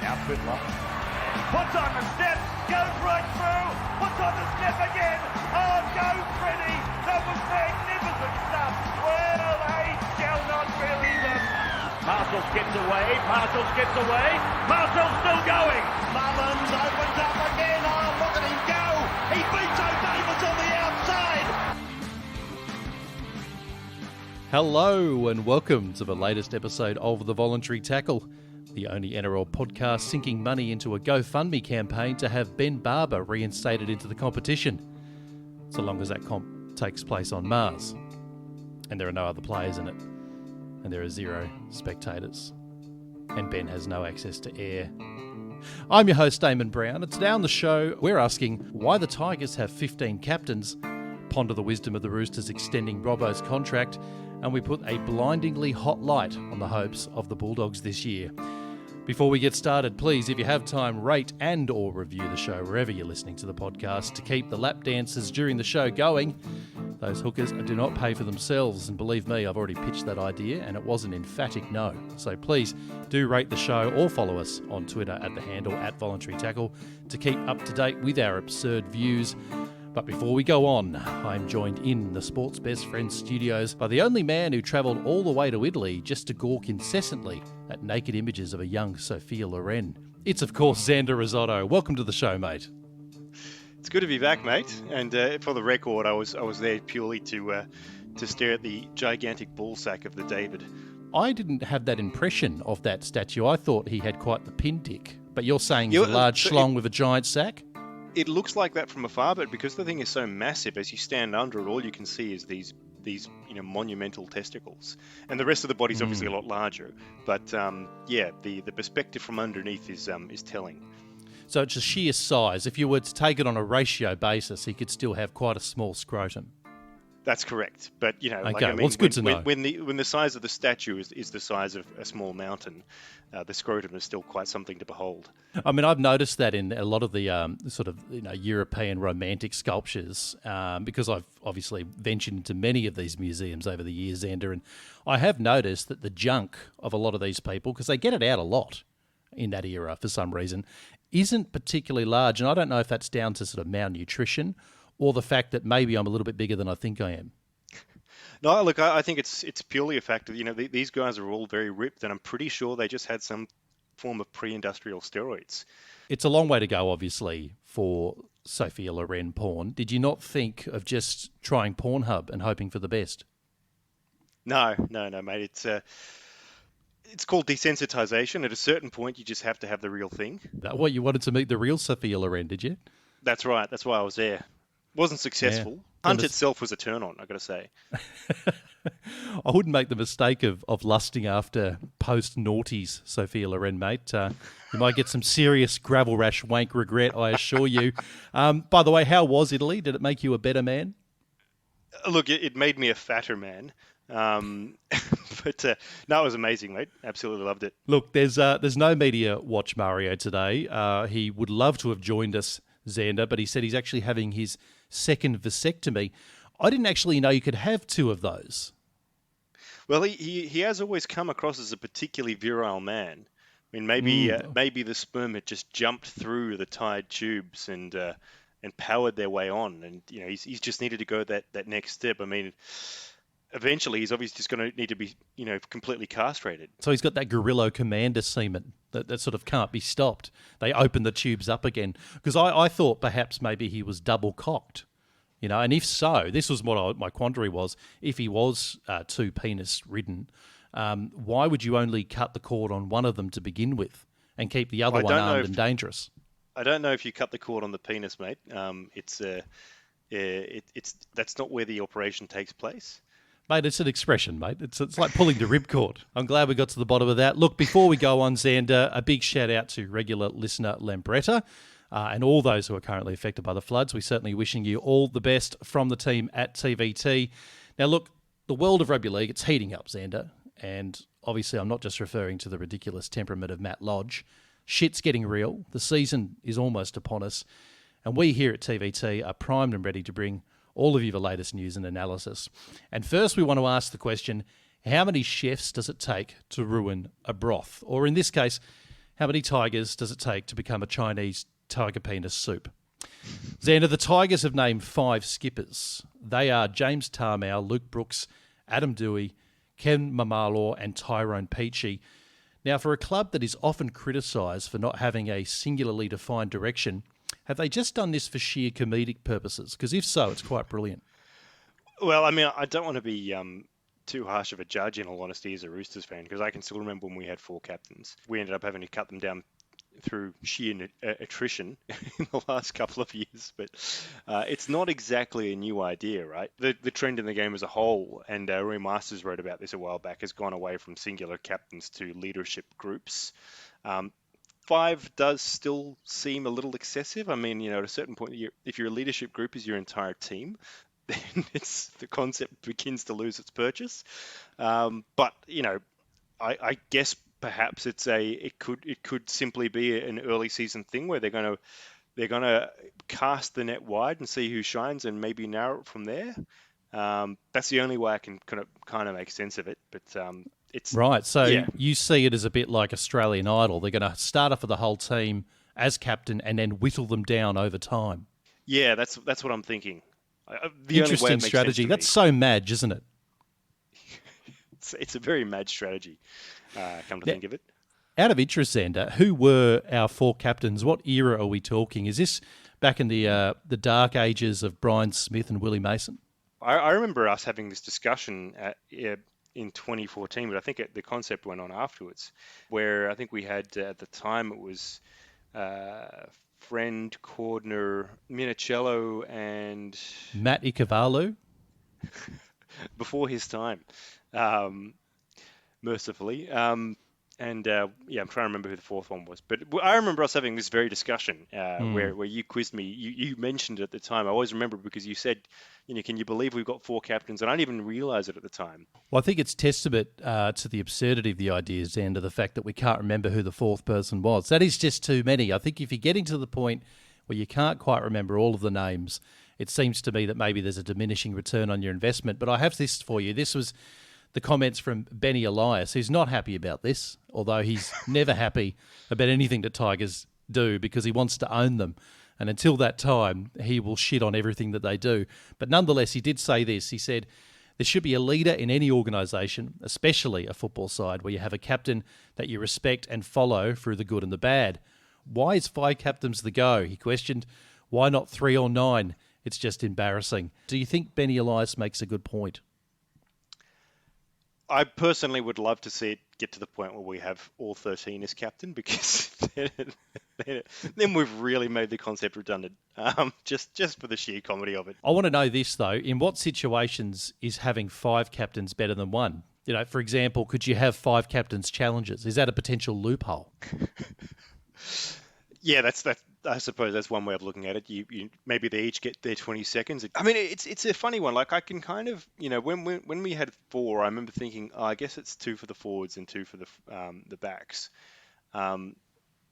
Now Fiddler. Puts on the step, goes right through, puts on the step again. Oh, go Freddie. That was magnificent stuff. Well, they shall not believe it. Marshall skips away, Marshall's still going. Mullins opens up again. Oh, look at him go. He beats O'Davis on the outside. Hello and welcome to the latest episode of The Voluntary Tackle, the only NRL podcast sinking money into a GoFundMe campaign to have Ben Barber reinstated into the competition, so long as that comp takes place on Mars. And there are no other players in it, and there are 0 spectators, and Ben has no access to air. I'm your host, Aimon Brown, and today on the show, we're asking why the Tigers have 15 captains, ponder the wisdom of the Roosters extending Robbo's contract, and we put a blindingly hot light on the hopes of the Bulldogs this year. Before we get started, please, if you have time, rate and or review the show wherever you're listening to the podcast to keep the lap dances during the show going. Those hookers do not pay for themselves, and believe me, I've already pitched that idea and it was an emphatic no. So please do rate the show or follow us on Twitter at the handle @VoluntaryTackle to keep up to date with our absurd views. But before we go on, I'm joined in the Sports Best Friends studios by the only man who travelled all the way to Italy just to gawk incessantly at naked images of a young Sophia Loren. It's, of course, Xander Risotto. Welcome to the show, mate. It's good to be back, mate. And for the record, I was there purely to stare at the gigantic ball sack of the David. I didn't have that impression of that statue. I thought he had quite the pin dick. But you're saying he's a large schlong with a giant sack? It looks like that from afar, but because the thing is so massive, as you stand under it, all you can see is these monumental testicles, and the rest of the body's obviously a lot larger. But the perspective from underneath is telling. So it's a sheer size. If you were to take it on a ratio basis, he could still have quite a small scrotum. That's correct, but it's good to know. When the size of the statue is the size of a small mountain, the scrotum is still quite something to behold. I mean, I've noticed that in a lot of the European romantic sculptures, because I've obviously ventured into many of these museums over the years, Xander, and I have noticed that the junk of a lot of these people, because they get it out a lot in that era for some reason, isn't particularly large, and I don't know if that's down to sort of malnutrition or the fact that maybe I'm a little bit bigger than I think I am. No, look, I think it's purely a fact of, these guys are all very ripped, and I'm pretty sure they just had some form of pre-industrial steroids. It's a long way to go, obviously, for Sophia Loren porn. Did you not think of just trying Pornhub and hoping for the best? No, mate. It's called desensitization. At a certain point, you just have to have the real thing. What, you wanted to meet the real Sophia Loren, did you? That's right. That's why I was there. Wasn't successful. Yeah. Hunt itself was a turn on, I've got to say. I wouldn't make the mistake of lusting after post-noughties Sophia Loren, mate. You might get some serious gravel rash wank regret, I assure you. By the way, how was Italy? Did it make you a better man? Look, it made me a fatter man. But no, it was amazing, mate. Absolutely loved it. Look, there's no media watch Mario today. He would love to have joined us, Xander, but he said he's actually having his second vasectomy. I didn't actually know you could have 2 of those. Well, he has always come across as a particularly virile man. I mean, maybe the sperm had just jumped through the tied tubes and powered their way on, and he's just needed to go that next step. I mean, eventually he's obviously just going to need to be completely castrated. So he's got that Guerrillo Commander semen that sort of can't be stopped. They open the tubes up again. Because I thought perhaps maybe he was double cocked, and if so, this was what my quandary was. If he was 2 penis ridden, why would you only cut the cord on one of them to begin with and keep the other one armed and dangerous? I don't know if you cut the cord on the penis, mate. That's not where the operation takes place. Mate, it's an expression, mate. It's like pulling the ripcord. I'm glad we got to the bottom of that. Look, before we go on, Xander, a big shout out to regular listener Lambretta and all those who are currently affected by the floods. We're certainly wishing you all the best from the team at TVT. Now, look, the world of rugby league, it's heating up, Xander. And obviously, I'm not just referring to the ridiculous temperament of Matt Lodge. Shit's getting real. The season is almost upon us. And we here at TVT are primed and ready to bring all of you the latest news and analysis. And first, we want to ask the question, how many chefs does it take to ruin a broth? Or in this case, How many tigers does it take to become a Chinese tiger penis soup? Xander, the Tigers have named 5 skippers. They are James Tarmow, Luke Brooks, Adam Dewey, Ken Mamalo and Tyrone Peachy. Now, for a club that is often criticised for not having a singularly defined direction, have they just done this for sheer comedic purposes? Because if so, it's quite brilliant. Well, I mean, I don't want to be too harsh of a judge, in all honesty, as a Roosters fan, because I can still remember when we had 4 captains. We ended up having to cut them down through sheer attrition in the last couple of years, but it's not exactly a new idea, right? The trend in the game as a whole, and Roy Masters wrote about this a while back, has gone away from singular captains to leadership groups. 5 does still seem a little excessive. I mean, at a certain point, if your leadership group is your entire team, then the concept begins to lose its purchase. But I guess perhaps it could simply be an early season thing where they're gonna cast the net wide and see who shines and maybe narrow it from there. That's the only way I can kind of make sense of it. But it's right. So yeah. You see it as a bit like Australian Idol. They're going to start off with the whole team as captain and then whittle them down over time. Yeah, that's what I'm thinking. Interesting strategy. That's so Madge, isn't it? It's a very Madge strategy, come to think of it. Out of interest, Xander, who were our 4 captains? What era are we talking? Is this back in the dark ages of Brian Smith and Willie Mason? I remember us having this discussion in 2014, but I think the concept went on afterwards, where I think we had, at the time, it was Friend, Cordner, Minicello, and Matt Ikavalu. Before his time, mercifully. I'm trying to remember who the 4th one was. But I remember us having this very discussion where you quizzed me. You mentioned it at the time. I always remember because you said, can you believe we've got 4 captains? And I didn't even realise it at the time. Well, I think it's testament to the absurdity of the ideas and to the fact that we can't remember who the 4th person was. That is just too many. I think if you're getting to the point where you can't quite remember all of the names, it seems to me that maybe there's a diminishing return on your investment. But I have this for you. This was the comments from Benny Elias, who's not happy about this, although he's never happy about anything that Tigers do because he wants to own them. And until that time, he will shit on everything that they do. But nonetheless, he did say this. He said, there should be a leader in any organisation, especially a football side, where you have a captain that you respect and follow through the good and the bad. Why is 5 captains the go? He questioned. Why not 3 or 9? It's just embarrassing. Do you think Benny Elias makes a good point? I personally would love to see it get to the point where we have all 13 as captain, because then we've really made the concept redundant, just for the sheer comedy of it. I want to know this, though. In what situations is having 5 captains better than 1? For example, could you have 5 captains challenges? Is that a potential loophole? Yeah, that's I suppose that's one way of looking at it. You maybe they each get their 20 seconds. I mean, it's a funny one. Like, I can kind of, when we had 4, I remember thinking, I guess it's 2 for the forwards and 2 for the backs.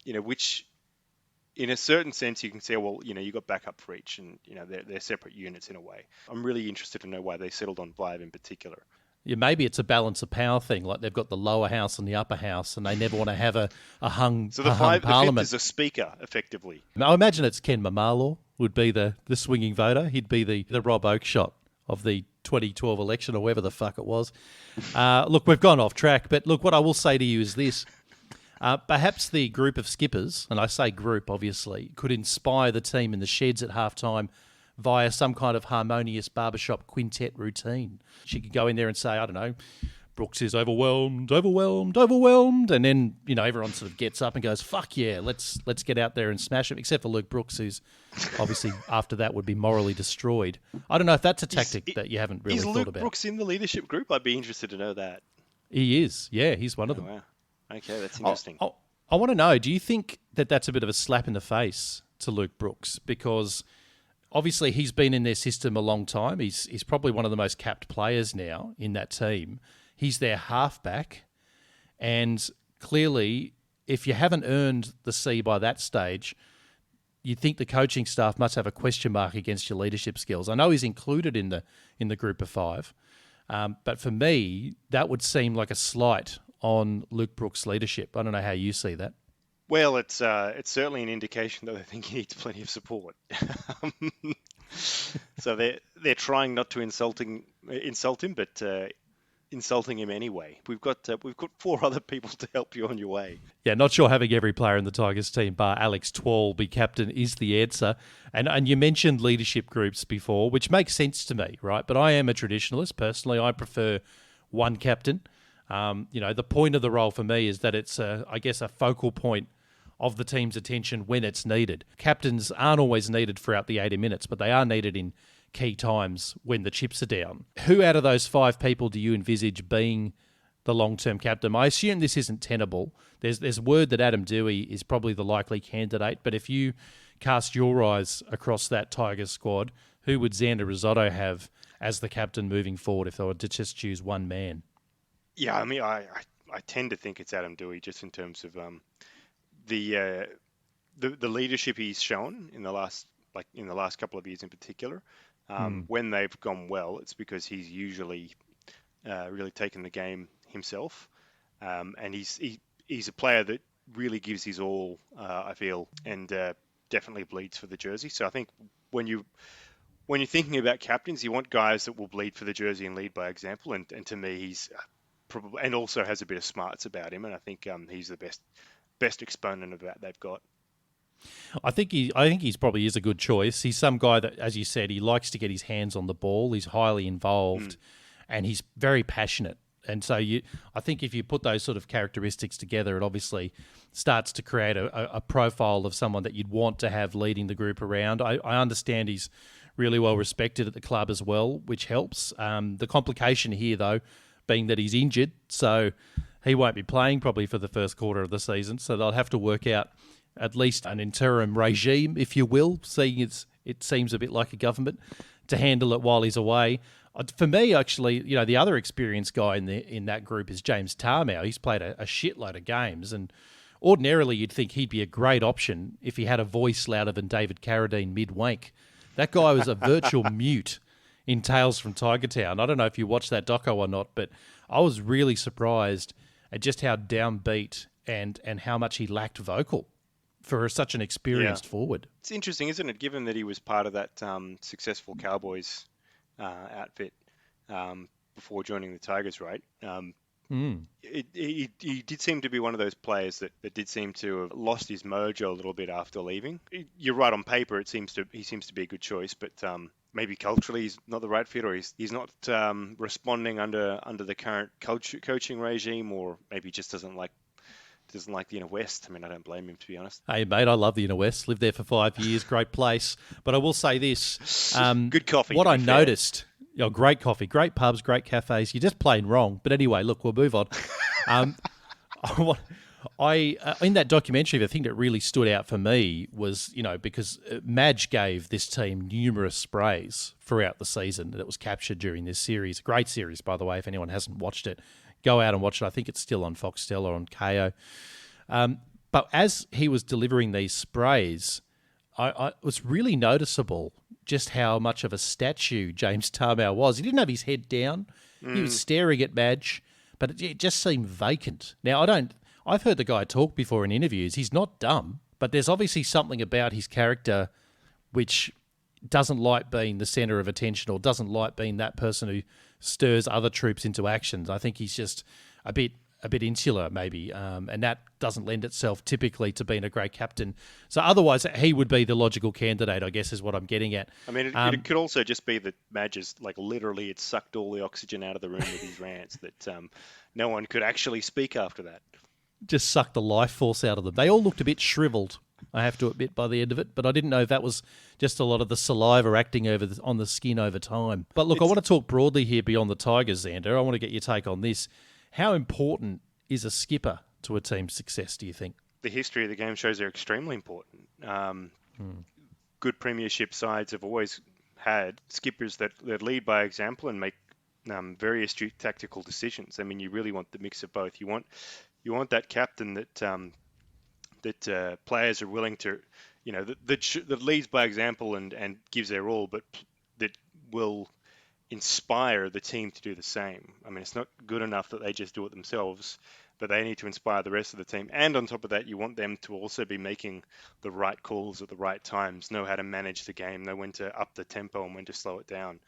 Which in a certain sense you can say, well, you got backup for each, and they're separate units in a way. I'm really interested to know why they settled on 5 in particular. Yeah, maybe it's a balance of power thing, like they've got the lower house and the upper house, and they never want to have a hung So the parliament. 5th is a speaker, effectively. I imagine it's Ken Mamalo would be the swinging voter. He'd be the Rob Oakeshott of the 2012 election, or whatever the fuck it was. Look, we've gone off track, but look, what I will say to you is this. Perhaps the group of skippers, and I say group obviously, could inspire the team in the sheds at halftime via some kind of harmonious barbershop quintet routine. She could go in there and say, I don't know, Brooks is overwhelmed, and then, everyone sort of gets up and goes, fuck yeah, let's get out there and smash him, except for Luke Brooks, who's obviously after that would be morally destroyed. I don't know if that's a tactic that you haven't really thought about. Is Luke Brooks in the leadership group? I'd be interested to know that. He is, yeah, he's one of them. Wow. Okay, that's interesting. I want to know, do you think that that's a bit of a slap in the face to Luke Brooks? Because obviously he's been in their system a long time. He's probably one of the most capped players now in that team. He's their halfback. And clearly, if you haven't earned the C by that stage, you'd think the coaching staff must have a question mark against your leadership skills. I know he's included in the group of 5. But for me, that would seem like a slight on Luke Brooks' leadership. I don't know how you see that. Well, it's certainly an indication that I think he needs plenty of support. So they're trying not to insult him, but insulting him anyway. We've got four other people to help you on your way. Yeah, not sure having every player in the Tigers team bar Alex Twal be captain is the answer. And you mentioned leadership groups before, which makes sense to me, right? But I am a traditionalist. Personally, I prefer one captain. The point of the role for me is that it's, I guess, a focal point of the team's attention when it's needed. Captains aren't always needed throughout the 80 minutes, but they are needed in key times when the chips are down. Who out of those five people do you envisage being the long-term captain? I assume this isn't tenable. There's word that Adam Dewey is probably the likely candidate, but if you cast your eyes across that Tigers squad, who would Xander Risotto have as the captain moving forward if they were to just choose one man? Yeah, I mean, I tend to think it's Adam Dewey just in terms of the leadership he's shown in the last couple of years in particular. When they've gone well, it's because he's usually really taken the game himself, and he's a player that really gives his all, I feel, and definitely bleeds for the jersey. So I think when you're thinking about captains, you want guys that will bleed for the jersey and lead by example. And to me, he's probably, and also has a bit of smarts about him. And I think he's the best exponent of that they've got. I think he's probably is a good choice. He's some guy that, as you said, he likes to get his hands on the ball. He's highly involved, and he's very passionate. And so I think if you put those sort of characteristics together, it obviously starts to create a profile of someone that you'd want to have leading the group around. I understand he's really well respected at the club as well, which helps. The complication here, though, being that he's injured, so he won't be playing probably for the first quarter of the season. So they'll have to work out at least an interim regime, if you will, seeing it seems a bit like a government, to handle it while he's away. For me, actually, the other experienced guy in that group is James Tarmow. He's played a shitload of games, and ordinarily you'd think he'd be a great option if he had a voice louder than David Carradine mid-wank. That guy was a virtual mute in Tales from Tiger Town. I don't know if you watched that doco or not, but I was really surprised at just how downbeat and how much he lacked vocal for such an experienced forward. It's interesting, isn't it, given that he was part of that successful Cowboys outfit before joining the Tigers, right? He did seem to be one of those players that did seem to have lost his mojo a little bit after leaving. You're right, on paper he seems to be a good choice, but maybe culturally he's not the right fit, or he's not responding under the current coaching regime, or maybe he just doesn't like the Inner West. I mean, I don't blame him, to be honest. Hey, mate, I love the Inner West. Lived there for 5 years. Great place. But I will say this. Good coffee. What I noticed, great coffee, great pubs, great cafes. You're just plain wrong. But anyway, look, we'll move on. In that documentary, the thing that really stood out for me was, because Madge gave this team numerous sprays throughout the season that was captured during this series. A great series, by the way, if anyone hasn't watched it. Go out and watch it. I think it's still on Foxtel or on KO. But as he was delivering these sprays, I was really noticeable just how much of a statue James Tarmow was. He didn't have his head down. He was staring at Madge, but it just seemed vacant. Now, I've heard the guy talk before in interviews. He's not dumb, but there's obviously something about his character which doesn't like being the centre of attention, or doesn't like being that person who stirs other troops into actions. I think he's just a bit insular, maybe, and that doesn't lend itself typically to being a great captain. So otherwise, he would be the logical candidate, I guess, is what I'm getting at. I mean, it could also just be that Madge is, literally it sucked all the oxygen out of the room with his rants, that no one could actually speak after that. Just sucked the life force out of them. They all looked a bit shriveled, I have to admit, by the end of it, but I didn't know if that was just a lot of the saliva acting on the skin over time. But look, I want to talk broadly here beyond the Tigers, Xander. I want to get your take on this. How important is a skipper to a team's success, do you think? The history of the game shows they're extremely important. Good premiership sides have always had skippers that lead by example and make very astute tactical decisions. I mean, you really want the mix of both. You want that captain that players are willing to, that leads by example and gives their all, but that will inspire the team to do the same. I mean, it's not good enough that they just do it themselves, but they need to inspire the rest of the team. And on top of that, you want them to also be making the right calls at the right times, know how to manage the game, know when to up the tempo and when to slow it down.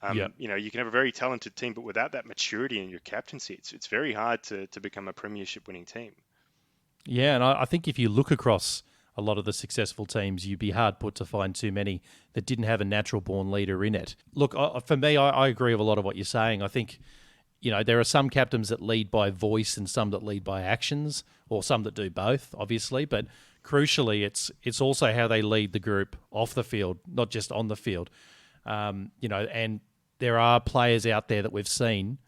You can have a very talented team, but without that maturity in your captaincy, it's very hard to become a premiership winning team. Yeah, and I think if you look across a lot of the successful teams, you'd be hard put to find too many that didn't have a natural-born leader in it. Look, for me, I agree with a lot of what you're saying. I think, there are some captains that lead by voice and some that lead by actions, or some that do both, obviously. But crucially, it's also how they lead the group off the field, not just on the field. And there are players out there that we've seen.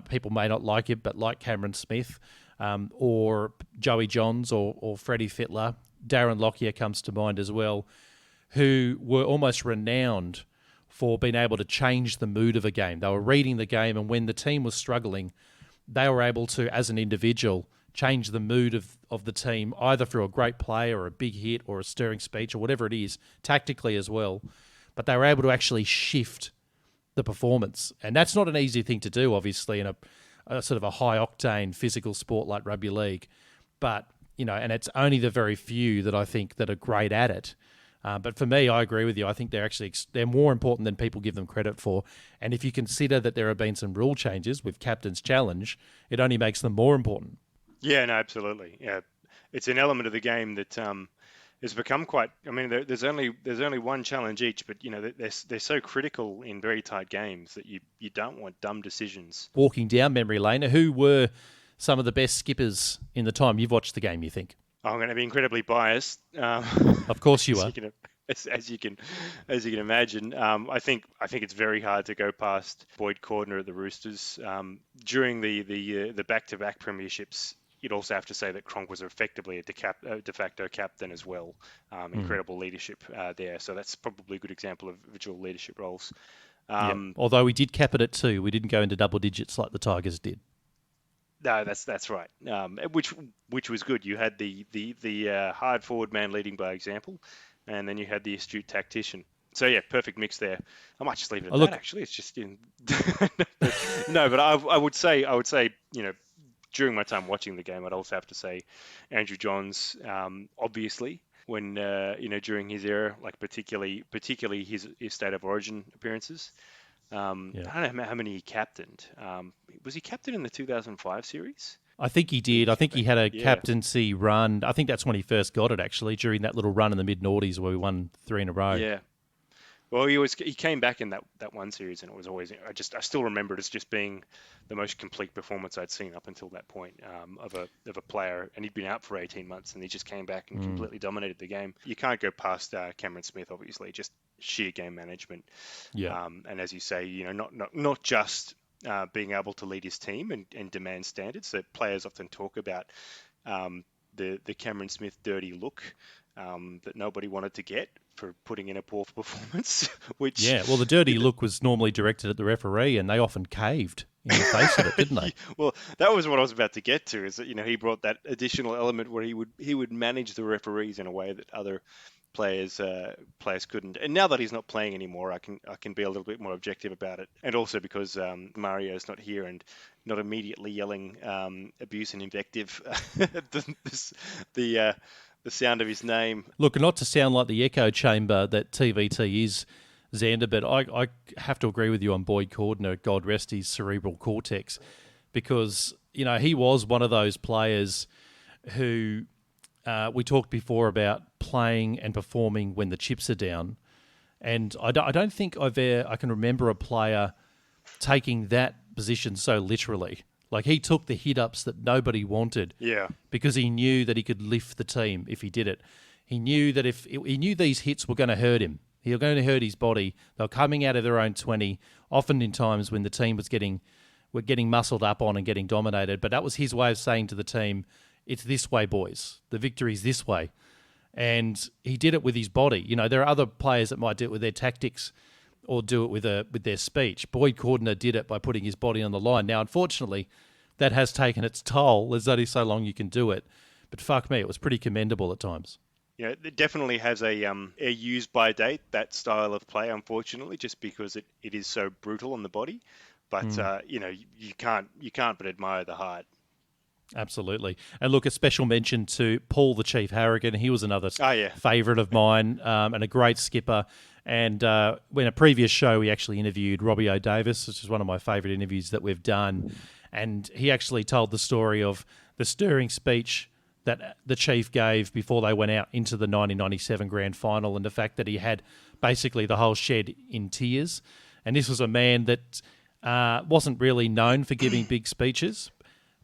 People may not like it, but like Cameron Smith, or Joey Johns, or Freddie Fittler. Darren Lockyer comes to mind as well, who were almost renowned for being able to change the mood of a game. They were reading the game, and when the team was struggling, they were able to, as an individual, change the mood of the team, either through a great play or a big hit or a stirring speech or whatever it is, tactically as well. But they were able to actually shift the performance. And that's not an easy thing to do, obviously, in a sort of a high-octane physical sport like rugby league. But and it's only the very few that I think that are great at it. But for me, I agree with you. I think they're more important than people give them credit for. And if you consider that there have been some rule changes with Captain's Challenge, it only makes them more important. Yeah, no, absolutely. Yeah, it's an element of the game that has become quite. I mean, there's only one challenge each, but they're so critical in very tight games that you don't want dumb decisions. Walking down memory lane, who were some of the best skippers in the time you've watched the game, you think? I'm going to be incredibly biased. Of course you are. As you can imagine, I think it's very hard to go past Boyd Cordner at the Roosters. During the back-to-back premierships, you'd also have to say that Cronk was effectively a de facto captain as well. Incredible leadership there. So that's probably a good example of dual leadership roles. Although we did cap it at 2, we didn't go into double digits like the Tigers did. No, that's right. Which was good. You had the hard forward man leading by example, and then you had the astute tactician. So yeah, perfect mix there. I might just leave it at that. Actually, it's just in. No, but I would say during my time watching the game, I'd also have to say Andrew Johns, obviously when during his era, like particularly his state of origin appearances. I don't know how many he captained. Was he captain in the 2005 series? I think he did. I think he had a captaincy run. I think that's when he first got it, actually, during that little run in the mid-noughties where we won 3 in a row. Yeah. Well, he came back in that one series, and it was always I still remember it as just being the most complete performance I'd seen up until that point of a player, and he'd been out for 18 months, and he just came back and completely dominated the game. You can't go past Cameron Smith, obviously, just sheer game management. Yeah. And as you say, not just being able to lead his team and demand standards that players often talk about. The Cameron Smith dirty look that nobody wanted to get for putting in a poor performance. The dirty look was normally directed at the referee, and they often caved in the face of it, didn't they? Well, that was what I was about to get to. Is that he brought that additional element where he would manage the referees in a way that other players couldn't. And now that he's not playing anymore, I can be a little bit more objective about it. And also because Mario's not here and not immediately yelling abuse and invective the sound of his name. Look, not to sound like the echo chamber that TVT is, Xander, but I have to agree with you on Boyd Cordner, God rest his cerebral cortex, because he was one of those players who we talked before about playing and performing when the chips are down, and I don't think I can remember a player taking that position so literally. Like, he took the hit-ups that nobody wanted because he knew that he could lift the team if he did it. He knew that he knew these hits were going to hurt him. They were going to hurt his body. They were coming out of their own 20, often in times when the team were getting muscled up on and getting dominated. But that was his way of saying to the team, it's this way, boys. The victory's this way. And he did it with his body. There are other players that might do it with their tactics or do it with their speech. Boyd Cordner did it by putting his body on the line. Now, unfortunately, that has taken its toll. There's only so long you can do it. But fuck me, it was pretty commendable at times. it definitely has a use by date, that style of play, unfortunately, just because it is so brutal on the body. But you can't but admire the heart. Absolutely. And look, a special mention to Paul the Chief Harrigan. He was another Oh yeah, favourite of mine, and a great skipper. And in a previous show, we actually interviewed Robbo Davis, which is one of my favourite interviews that we've done. And he actually told the story of the stirring speech that the Chief gave before they went out into the 1997 Grand Final, and the fact that he had basically the whole shed in tears. And this was a man that wasn't really known for giving big speeches,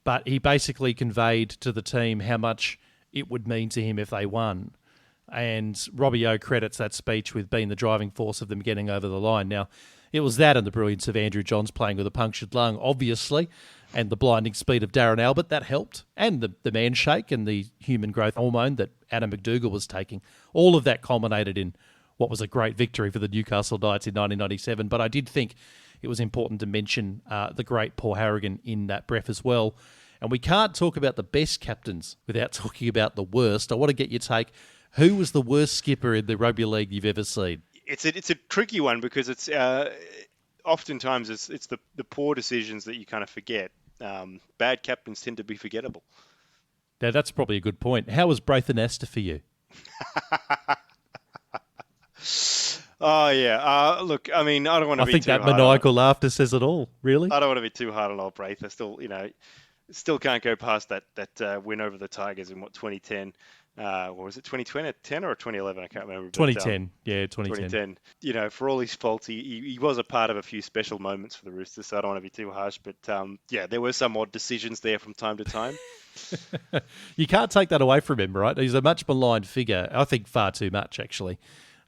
but he basically conveyed to the team how much it would mean to him if they won. And Robbo credits that speech with being the driving force of them getting over the line. Now, it was that and the brilliance of Andrew Johns playing with a punctured lung, obviously, and the blinding speed of Darren Albert, that helped. And the man shake and the human growth hormone that Adam McDougall was taking. All of that culminated in what was a great victory for the Newcastle Knights in 1997. But I did think it was important to mention the great Paul Harrigan in that breath as well. And we can't talk about the best captains without talking about the worst. I want to get your take. Who was the worst skipper in the rugby league you've ever seen? It's a tricky one because it's oftentimes it's the poor decisions that you kind of forget. Bad captains tend to be forgettable. Now, that's probably a good point. How was Braithen Astor for you? Oh yeah. Look, I mean, I don't want to be too hard. I think that maniacal laughter says it all. Really? I don't want to be too hard on old Braith. I still can't go past that win over the Tigers in 2010. What was it, 2010 or 2011? I can't remember. 2010. Yeah, 2010. For all his faults, he was a part of a few special moments for the Roosters, so I don't want to be too harsh. But there were some odd decisions there from time to time. You can't take that away from him, right? He's a much maligned figure. I think far too much, actually.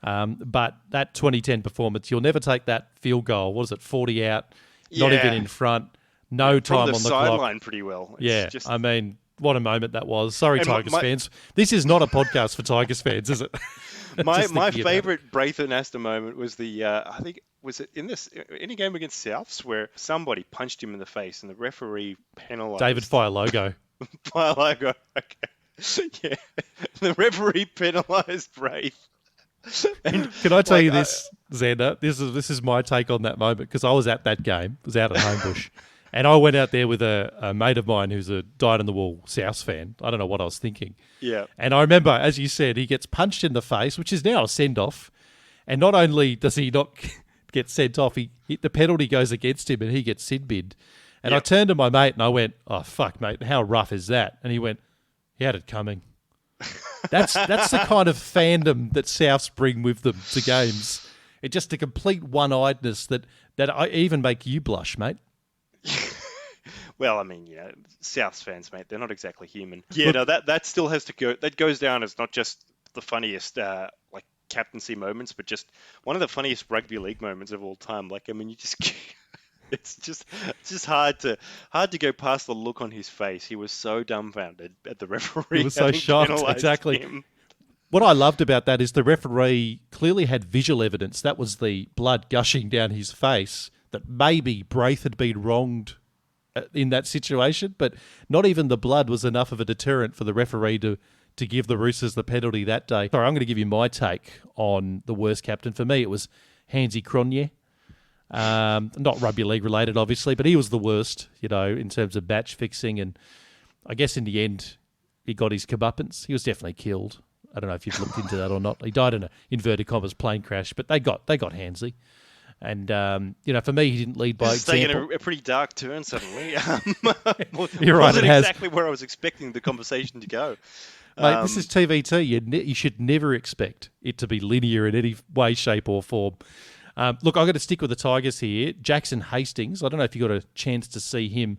But that 2010 performance, you'll never take that field goal. What is it, 40 out, not even in front, no time on the clock. Sideline pretty well. I mean, what a moment that was. Sorry, Tigers fans. This is not a podcast for Tigers fans, is it? My favourite Braithen Astor moment was I think, was it in any game against Souths where somebody punched him in the face and the referee penalised. David Fialogo. Fialogo, okay. Yeah. The referee penalised Braith. And can I tell you this, Xander? This is my take on that moment, because I was at that game. I was out at Homebush. And I went out there with a mate of mine who's a dyed-in-the-wool Souths fan. I don't know what I was thinking. Yeah. And I remember, as you said, he gets punched in the face, which is now a send-off. And not only does he not get sent off, the penalty goes against him and he gets sin-binned. And I turned to my mate and I went, "Oh, fuck, mate, how rough is that?" And he went, "He had it coming." That's the kind of fandom that Souths bring with them to games. It's just a complete one-eyedness that I even make you blush, mate. Well, I mean, Souths fans, mate, they're not exactly human. Yeah, no, that still has to go. That goes down as not just the funniest captaincy moments, but just one of the funniest rugby league moments of all time. Like, I mean, it's just hard to go past the look on his face. He was so dumbfounded at the referee. He was so shocked. Exactly. Him. What I loved about that is the referee clearly had visual evidence. That was the blood gushing down his face, that maybe Braith had been wronged in that situation, but not even the blood was enough of a deterrent for the referee to give the Roosters the penalty that day. Sorry, I'm going to give you my take on the worst captain. For me, it was Hansi Cronje. Not rugby league related, obviously, but he was the worst, in terms of match fixing. And I guess in the end, he got his comeuppance. He was definitely killed. I don't know if you've looked into that or not. He died in an inverted commas plane crash, but they got Hansi. And, for me, he didn't lead by example. It's taken a pretty dark turn suddenly. You're right, wasn't it has. Exactly where I was expecting the conversation to go. Mate, this is TVT. You should never expect it to be linear in any way, shape or form. Look, I'm going to stick with the Tigers here. Jackson Hastings, I don't know if you got a chance to see him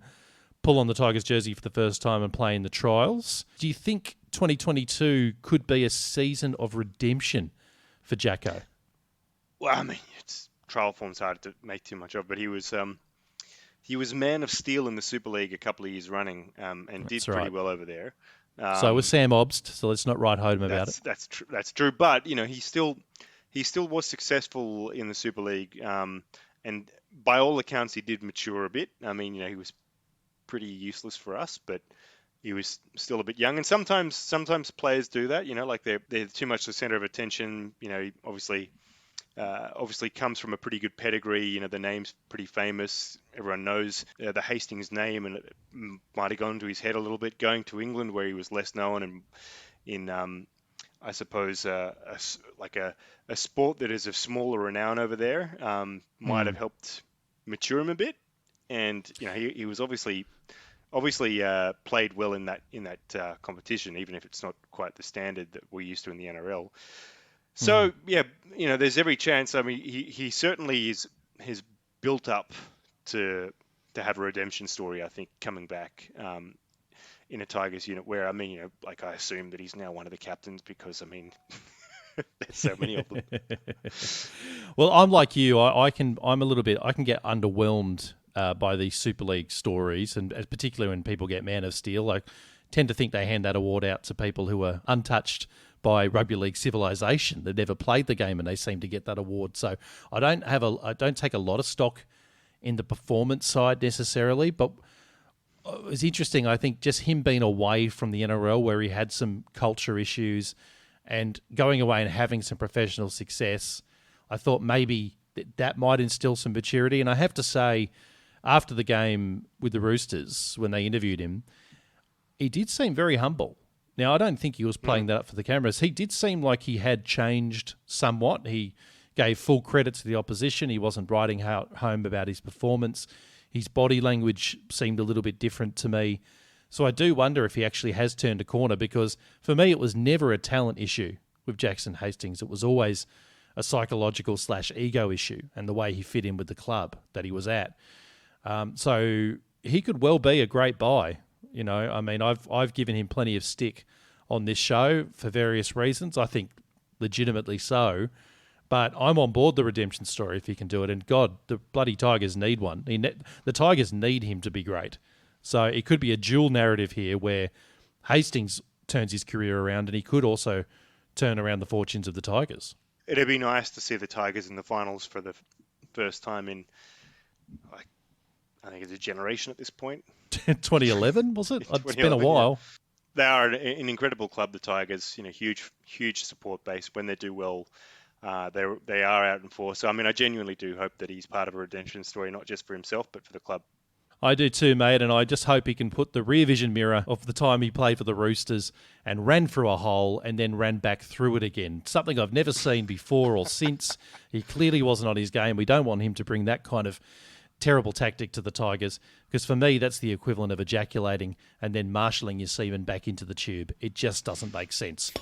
pull on the Tigers jersey for the first time and play in the trials. Do you think 2022 could be a season of redemption for Jacko? Well, I mean, trial form's hard to make too much of, but he was man of steel in the Super League a couple of years running, and did pretty well over there. So was Sam Obst, so let's not write home about it. That's true, but he still was successful in the Super League, and by all accounts he did mature a bit. I mean, he was pretty useless for us, but he was still a bit young, and sometimes players do that. Like they're too much the center of attention. He obviously comes from a pretty good pedigree. The name's pretty famous. Everyone knows the Hastings name, and it might have gone to his head a little bit going to England, where he was less known, and in I suppose like a sport that is of smaller renown over there might have helped mature him a bit. And he was obviously played well in that competition, even if it's not quite the standard that we're used to in the NRL. So yeah, there's every chance. I mean, he certainly has built up to have a redemption story. I think coming back in a Tigers unit, where I assume that he's now one of the captains, because there's so many of them. Well, I'm like you. I can get underwhelmed by these Super League stories, and particularly when people get Man of Steel. I tend to think they hand that award out to people who are untouched by rugby league civilization. They've never played the game, and they seem to get that award. So I don't take a lot of stock in the performance side necessarily, but it was interesting. I think just him being away from the NRL, where he had some culture issues, and going away and having some professional success, I thought maybe that might instill some maturity. And I have to say, after the game with the Roosters, when they interviewed him, he did seem very humble. Now, I don't think he was playing that up for the cameras. He did seem like he had changed somewhat. He gave full credit to the opposition. He wasn't writing home about his performance. His body language seemed a little bit different to me. So I do wonder if he actually has turned a corner, because for me it was never a talent issue with Jackson Hastings. It was always a psychological/ego issue, and the way he fit in with the club that he was at. So he could well be a great buy. I've given him plenty of stick on this show for various reasons. I think legitimately so. But I'm on board the redemption story if he can do it. And God, the bloody Tigers need one. The Tigers need him to be great. So it could be a dual narrative here, where Hastings turns his career around, and he could also turn around the fortunes of the Tigers. It'd be nice to see the Tigers in the finals for the first time in, I think it's a generation at this point. 2011, was it? It's been a while. Yeah. They are an incredible club, the Tigers. Huge support base. When they do well, they are out in force. So I genuinely do hope that he's part of a redemption story, not just for himself, but for the club. I do too, mate, and I just hope he can put the rear vision mirror of the time he played for the Roosters and ran through a hole and then ran back through it again. Something I've never seen before or since. He clearly wasn't on his game. We don't want him to bring that kind of terrible tactic to the Tigers, because for me that's the equivalent of ejaculating and then marshalling your semen back into the tube. It just doesn't make sense.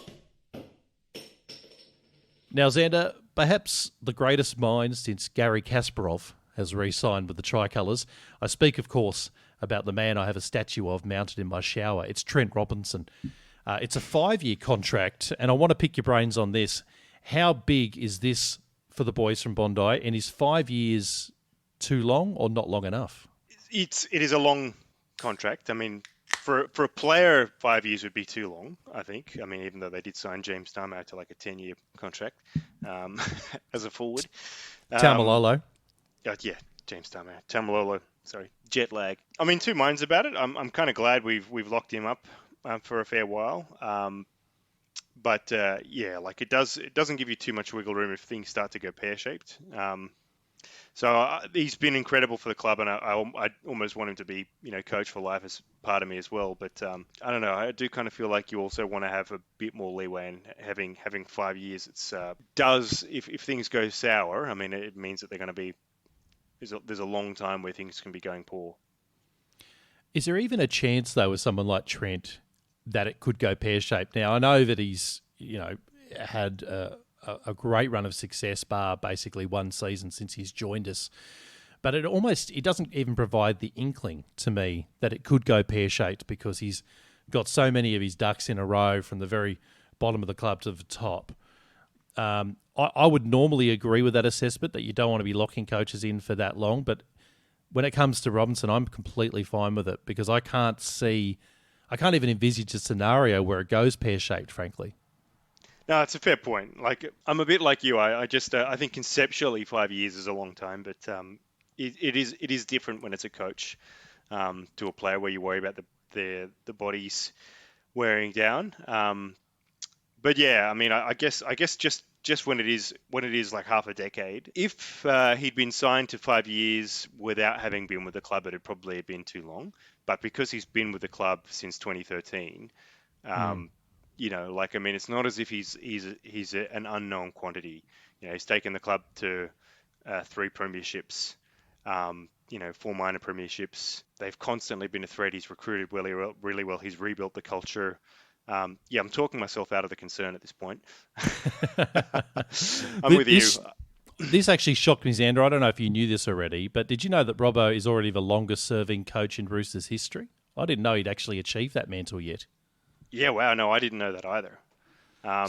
Now, Xander, perhaps the greatest mind since Gary Kasparov has re-signed with the Tricolours. I speak, of course, about the man I have a statue of mounted in my shower. It's Trent Robinson. It's a 5-year contract, and I want to pick your brains on this. How big is this for the boys from Bondi, and is 5 years too long or not long enough? It is a long contract. For a player, 5 years would be too long, I think. Even though they did sign James Tarmow to like a 10-year contract as a forward. Taumalolo. Yeah, James Taumalolo. Sorry, jet lag. Two minds about it. I'm kind of glad we've locked him up for a fair while. But it doesn't give you too much wiggle room if things start to go pear-shaped. So he's been incredible for the club, and I almost want him to be, coach for life as part of me as well. But I don't know. I do kind of feel like you also want to have a bit more leeway, and having 5 years, it's if things go sour, it means that they're going to be there's a long time where things can be going poor. Is there even a chance though with someone like Trent that it could go pear-shaped? Now I know that he's had a great run of success, bar basically one season since he's joined us. But it doesn't even provide the inkling to me that it could go pear-shaped, because he's got so many of his ducks in a row from the very bottom of the club to the top. I would normally agree with that assessment, that you don't want to be locking coaches in for that long. But when it comes to Robinson, I'm completely fine with it, because I can't even envisage a scenario where it goes pear-shaped, frankly. No, it's a fair point. I'm a bit like you. I think conceptually 5 years is a long time, but it is different when it's a coach to a player, where you worry about the body's wearing down. But yeah, I mean, I guess just when it is like half a decade. If he'd been signed to 5 years without having been with the club, it'd probably have been too long. But because he's been with the club since 2013, like, I mean, it's not as if he's an unknown quantity. He's taken the club to 3 premierships, 4 minor premierships. They've constantly been a threat. He's recruited really well. He's rebuilt the culture. I'm talking myself out of the concern at this point. I'm with you. This actually shocked me, Xander. I don't know if you knew this already, but did you know that Robbo is already the longest-serving coach in Roosters history? I didn't know he'd actually achieved that mantle yet. Yeah, wow. No, I didn't know that either.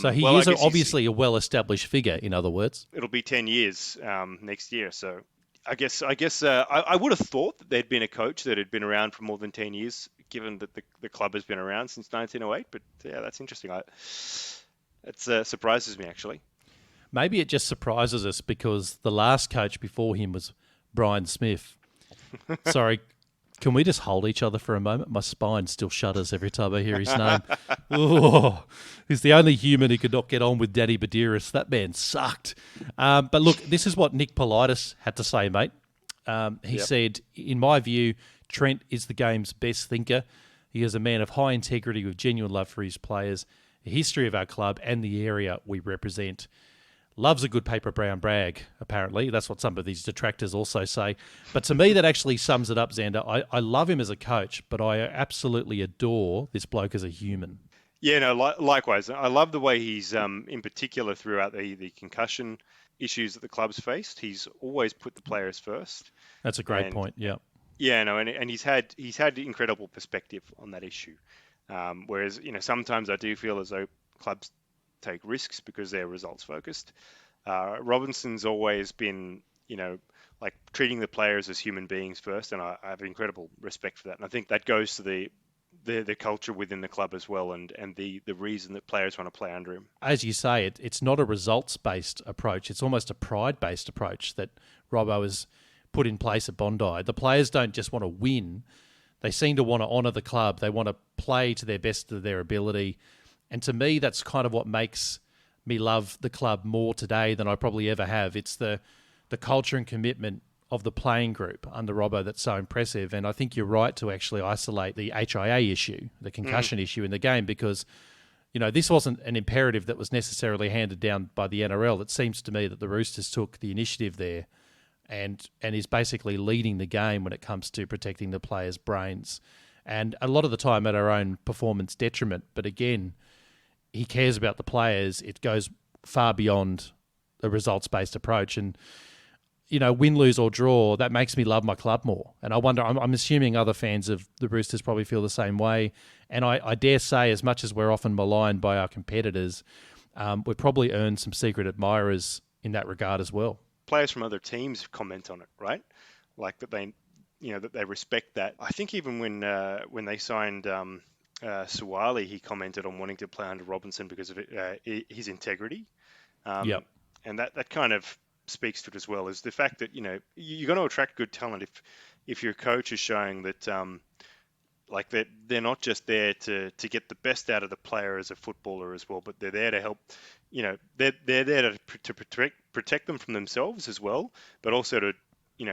So he is obviously a well-established figure, in other words. It'll be 10 years next year, so I guess I would have thought that there'd been a coach that had been around for more than 10 years, given that the club has been around since 1908. But yeah, that's interesting. It surprises me, actually. Maybe it just surprises us because the last coach before him was Brian Smith. Sorry, can we just hold each other for a moment? My spine still shudders every time I hear his name. Oh, he's the only human who could not get on with Danny Badiris. That man sucked. But look, this is what Nick Politis had to say, mate. He said, in my view, Trent is the game's best thinker. He is a man of high integrity with genuine love for his players, a history of our club and the area we represent. Loves a good paper brown brag, apparently. That's what some of these detractors also say. But to me, that actually sums it up, Xander. I love him as a coach, but I absolutely adore this bloke as a human. Yeah, no, likewise. I love the way he's, in particular, throughout the concussion issues that the club's faced. He's always put the players first. That's a great point, yeah. Yeah, no, and he's had incredible perspective on that issue. Whereas, sometimes I do feel as though clubs take risks because they're results focused. Robinson's always been, like treating the players as human beings first, and I have incredible respect for that. And I think that goes to the culture within the club as well, and the reason that players want to play under him. As you say, it's not a results-based approach. It's almost a pride-based approach that Robbo has put in place at Bondi. The players don't just want to win. They seem to want to honour the club. They want to play to their best of their ability. And to me, that's kind of what makes me love the club more today than I probably ever have. It's the culture and commitment of the playing group under Robbo that's so impressive. And I think you're right to actually isolate the HIA issue, the concussion issue in the game, because, this wasn't an imperative that was necessarily handed down by the NRL. It seems to me that the Roosters took the initiative there and is basically leading the game when it comes to protecting the players' brains. And a lot of the time at our own performance detriment. But again, he cares about the players. It goes far beyond a results-based approach. And, win, lose or draw, that makes me love my club more. And I wonder, I'm assuming other fans of the Roosters probably feel the same way. And I dare say, as much as we're often maligned by our competitors, we've probably earned some secret admirers in that regard as well. Players from other teams comment on it, right? Like that they respect that. I think even when they signed Suwali, he commented on wanting to play under Robinson because of his integrity. And that kind of speaks to it as well, is the fact that, you're going to attract good talent if your coach is showing that, like that they're not just there to get the best out of the player as a footballer as well, but they're there to help, they're there to protect them from themselves as well, but also to,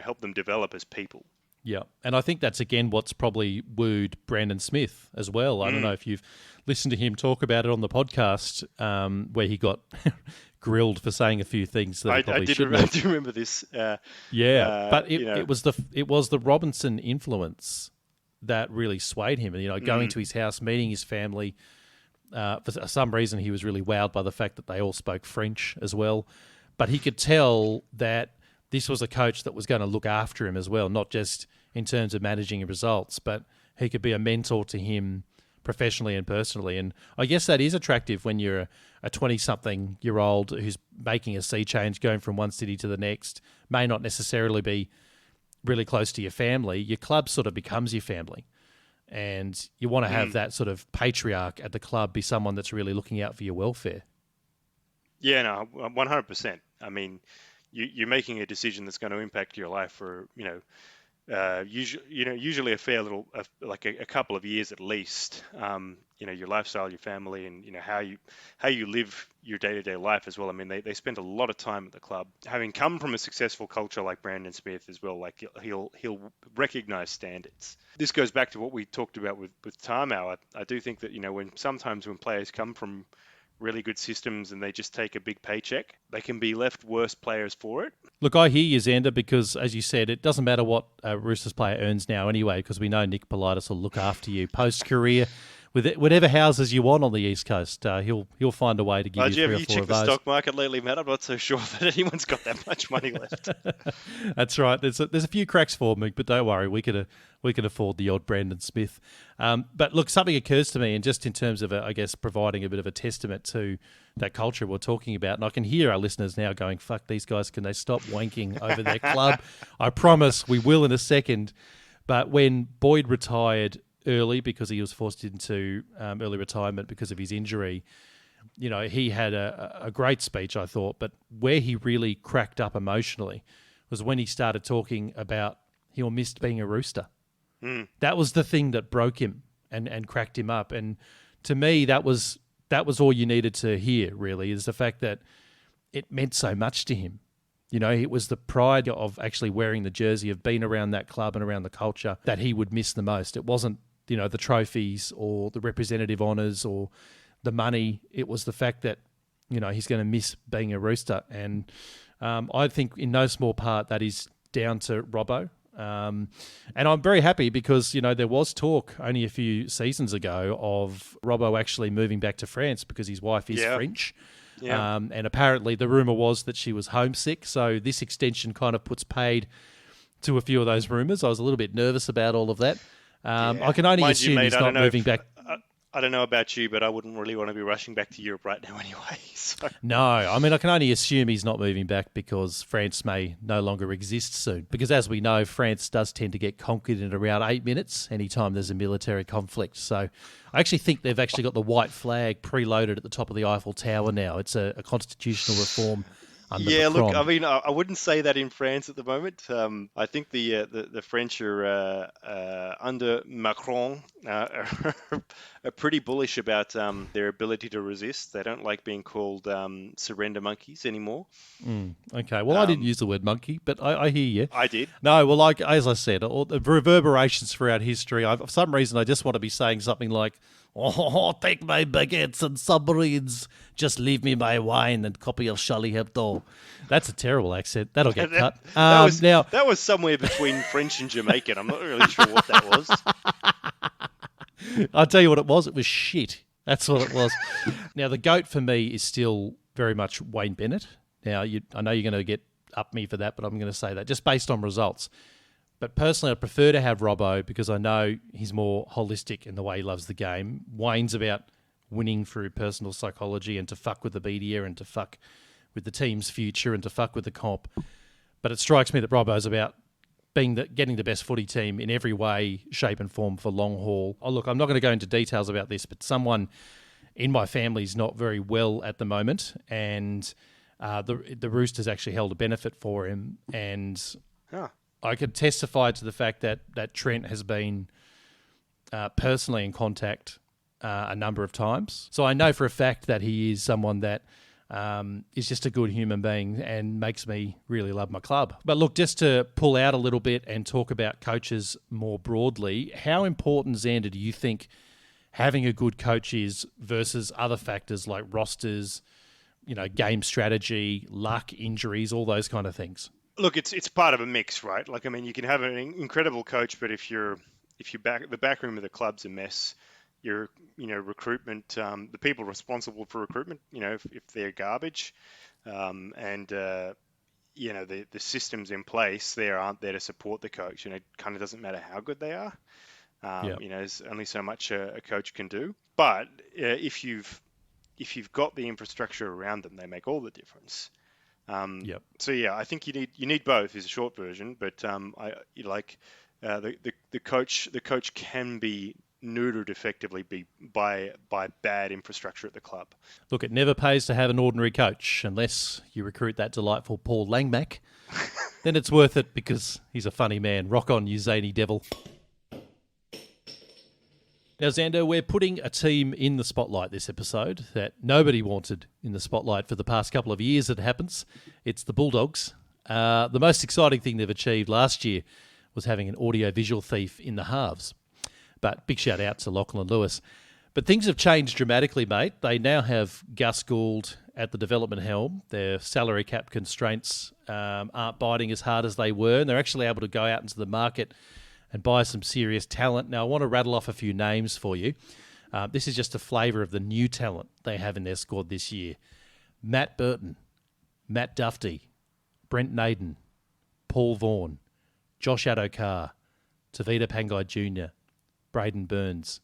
help them develop as people. Yeah, and I think that's, again, what's probably wooed Brandon Smith as well. I don't know if you've listened to him talk about it on the podcast, where he got grilled for saying a few things that he probably shouldn't have. I do remember this. But it was the Robinson influence that really swayed him. And, going to his house, meeting his family. For some reason, he was really wowed by the fact that they all spoke French as well. But he could tell that this was a coach that was going to look after him as well, not just in terms of managing results, but he could be a mentor to him professionally and personally. And I guess that is attractive when you're a 20-something-year-old who's making a sea change, going from one city to the next, may not necessarily be really close to your family. Your club sort of becomes your family. And you want to have that sort of patriarch at the club be someone that's really looking out for your welfare. Yeah, no, 100%. I mean, you're making a decision that's going to impact your life for, usually a fair little, like a couple of years at least. Your lifestyle, your family, and how you live your day-to-day life as well. I mean, they spend a lot of time at the club. Having come from a successful culture like Brandon Smith as well, like he'll recognize standards. This goes back to what we talked about with Tarmow. I do think that when players come from really good systems and they just take a big paycheck, they can be left worse players for it. Look, I hear you, Xander, because as you said, it doesn't matter what a Roosters player earns now anyway, because we know Nick Politis will look after you post-career with whatever houses you want on the East Coast. He'll find a way to give you 3 or 4 of those. Have you checked the stock market lately, Matt? I'm not so sure that anyone's got that much money left. That's right. There's a few cracks for me, but don't worry, we can afford the odd Brandon Smith. But look, something occurs to me, and just in terms of, I guess, providing a bit of a testament to that culture we're talking about, and I can hear our listeners now going, fuck, these guys, can they stop wanking over their club? I promise we will in a second. But when Boyd retired early because he was forced into early retirement because of his injury, he had a great speech, I thought, but where he really cracked up emotionally was when he started talking about he missed being a Rooster. That was the thing that broke him and cracked him up. And to me, that was all you needed to hear, really, is the fact that it meant so much to him. It was the pride of actually wearing the jersey, of being around that club and around the culture that he would miss the most. It wasn't, the trophies or the representative honours or the money. It was the fact that, he's going to miss being a Rooster. And I think in no small part that is down to Robbo. And I'm very happy because, there was talk only a few seasons ago of Robbo actually moving back to France because his wife is French. Yeah. And apparently the rumour was that she was homesick. So this extension kind of puts paid to a few of those rumours. I was a little bit nervous about all of that. I can only assume he's not moving back. I don't know about you, but I wouldn't really want to be rushing back to Europe right now anyway. So. No, I mean, I can only assume he's not moving back because France may no longer exist soon. Because as we know, France does tend to get conquered in around 8 minutes anytime there's a military conflict. So I actually think they've actually got the white flag preloaded at the top of the Eiffel Tower now. It's a constitutional reform. Look, I mean, I wouldn't say that in France at the moment. I think the French are under Macron are pretty bullish about their ability to resist. They don't like being called surrender monkeys anymore. Okay, well, I didn't use the word monkey, but I hear you. I did. No, well, like as I said, all the reverberations throughout history. For some reason, I just want to be saying something like, "Oh, take my baguettes and submarines. Just leave me my wine and copy of Charlie Hebdo." That's a terrible accent. That'll get cut. That was somewhere between French and Jamaican. I'm not really sure what that was. I'll tell you what it was. It was shit. That's what it was. Now, the GOAT for me is still very much Wayne Bennett. Now, I know you're going to get up me for that, but I'm going to say that just based on results. But personally, I prefer to have Robbo because I know he's more holistic in the way he loves the game. Wayne's about winning through personal psychology and to fuck with the media and to fuck with the team's future and to fuck with the comp. But it strikes me that Robbo's about getting the best footy team in every way, shape and form for long haul. Oh, look, I'm not going to go into details about this, but someone in my family is not very well at the moment, and the Roosters actually held a benefit for him, and I could testify to the fact that Trent has been personally in contact a number of times. So I know for a fact that he is someone that is just a good human being and makes me really love my club. But look, just to pull out a little bit and talk about coaches more broadly, how important, Xander, do you think having a good coach is versus other factors like rosters, game strategy, luck, injuries, all those kind of things? Look, it's part of a mix, right? Like, I mean, you can have an incredible coach, but if the back room of the club's a mess, your recruitment, the people responsible for recruitment, if they're garbage, and the systems in place there aren't there to support the coach, and it kind of doesn't matter how good they are. There's only so much a coach can do. But if you've got the infrastructure around them, they make all the difference. So I think you need both is a short version, but the coach can be neutered effectively by bad infrastructure at the club. Look, it never pays to have an ordinary coach unless you recruit that delightful Paul Langmack. then it's worth it because he's a funny man. Rock on, you zany devil. Now, Xander, we're putting a team in the spotlight this episode that nobody wanted in the spotlight for the past couple of years, it happens. It's the Bulldogs. The most exciting thing they've achieved last year was having an audio-visual thief in the halves. But big shout out to Lachlan Lewis. But things have changed dramatically, mate. They now have Gus Gould at the development helm. Their salary cap constraints aren't biting as hard as they were, and they're actually able to go out into the market and buy some serious talent. Now, I want to rattle off a few names for you. This is just a flavour of the new talent they have in their squad this year. Matt Burton, Matt Duffy, Brent Naden, Paul Vaughan, Josh Adokar, Tavita Pangai Jr., Braden Burns.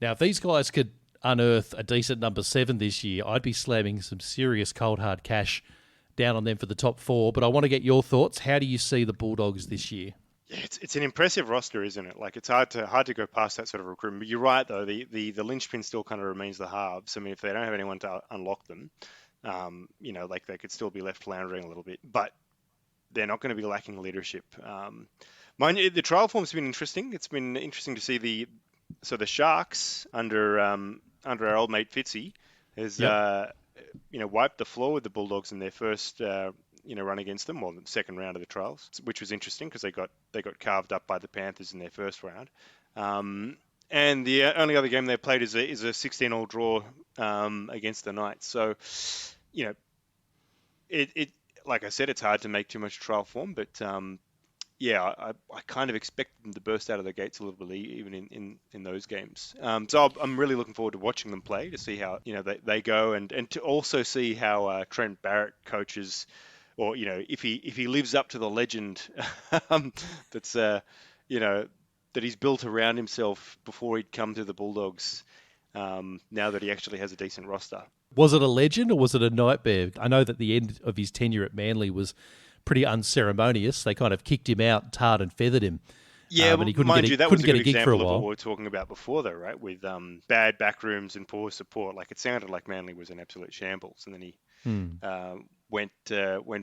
Now, if these guys could unearth a decent number 7 this year, I'd be slamming some serious cold hard cash down on them for the top 4. But I want to get your thoughts. How do you see the Bulldogs this year? Yeah, it's an impressive roster, isn't it? Like, it's hard to go past that sort of recruitment. But you're right, though. The linchpin still kind of remains the halves. I mean, if they don't have anyone to unlock them, like they could still be left floundering a little bit. But they're not going to be lacking leadership. Mind you, the trial form's been interesting. It's been interesting to see the Sharks under our old mate Fitzy has wiped the floor with the Bulldogs in their first run against them, or the second round of the trials, which was interesting because they got carved up by the Panthers in their first round. And the only other game they played is a 16-all draw against the Knights. So, it like I said, it's hard to make too much trial form, but I kind of expect them to burst out of the gates a little bit, even in those games. So I'm really looking forward to watching them play, to see how they go, and to also see how Trent Barrett coaches, or if he lives up to the legend that's that he's built around himself before he'd come to the Bulldogs. Now that he actually has a decent roster. Was it a legend or was it a nightmare? I know that the end of his tenure at Manly was pretty unceremonious. They kind of kicked him out, tarred and feathered him. Yeah, but he couldn't mind get, you, that couldn't was a get good a gig for a example of while. what we were talking about before, though, right? With bad backrooms and poor support. Like, it sounded like Manly was an absolute shambles, and then he went